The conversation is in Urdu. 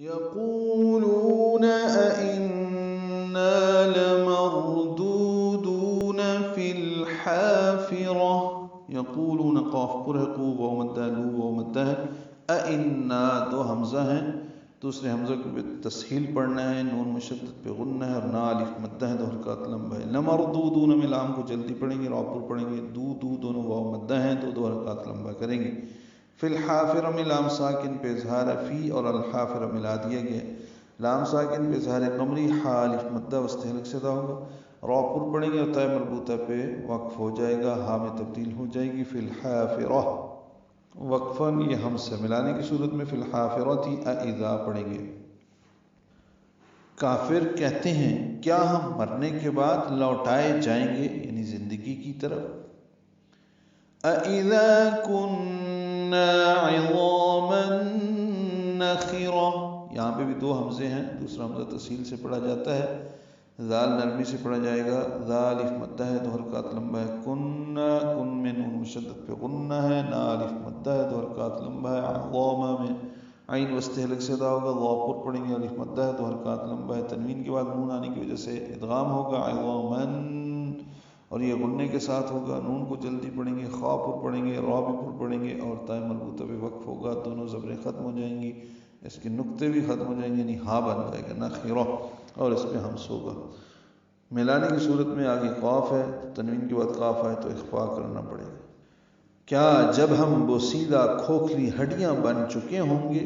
یقولون أئنا لمردودون فی الحافرہ. یقولون قاف پر ہے، قو واو مدہ ہے، لو واو مدہ ہے. أئنا دو حمزہ ہیں، دوسرے حمزہ کو بھی تسہیل پڑھنا ہے، نون مشدد پہ غنہ ہے اور نا الف مدہ ہے، دو حرکات لمبا ہے. لمردودون میں لام کو جلدی پڑھیں گے، را پر پڑھیں گے، دو دونوں واو مدہ ہیں، دو حرکات لمبا کریں گے. فی الحافرہ میں لام ساکن پہ اظہار ہے، فی اور الحافرہ ملا دیا گیا. لام ساکن پہ اظہار قمری، حا الف مدہ وسط حلق سے ادا ہوگا، را پر پڑھیں گے اور تاء مربوطہ پہ وقف ہو جائے گا، ہا میں تبدیل ہو جائے گی. فی الحافرہ وقفاً یہ ہم سے ملانے کی صورت میں فی الحافرۃ اذا پڑھیں گے. کافر کہتے ہیں کیا ہم مرنے کے بعد لوٹائے جائیں گے، یعنی زندگی کی طرف. اَإِذَا كُنَّا عِظَامًا نَخِرَةً، یہاں پہ بھی دو حمزے ہیں، دوسرا حمزہ تسہیل سے پڑھا جاتا ہے، ذال نرمی سے پڑھا جائے گا، ذا الف مدہ ہے، دو حرکات لمبا ہے. کنّا، کن میں نون مشدد پہ غنہ ہے، نا الف مدہ ہے، دو حرکات لمبا ہے. عظامہ میں عین وسط حلق سے ادا ہوگا، ضا پر پڑھیں گے، الف مدہ ہے، دو حرکات لمبا ہے. تنوین کے بعد نون آنے کی وجہ سے ادغام ہوگا، عظاماً، اور یہ غنے کے ساتھ ہوگا. نون کو جلدی پڑھیں گے، خا پر پڑھیں گے، را بھی پر پڑھیں گے اور تاء مربوطہ پہ وقف ہوگا. دونوں زبریں ختم ہو جائیں گی، اس کے نقطے بھی ختم ہو جائیں گے، یعنی ہا بن جائے گا نخرہ، اور اس پہ ہمس ہوگا. ملانے کی صورت میں آگے قاف ہے، تنوین کے بعد قاف آئے تو اخفا کرنا پڑے گا. کیا جب ہم بوسیدہ کھوکھلی ہڈیاں بن چکے ہوں گے،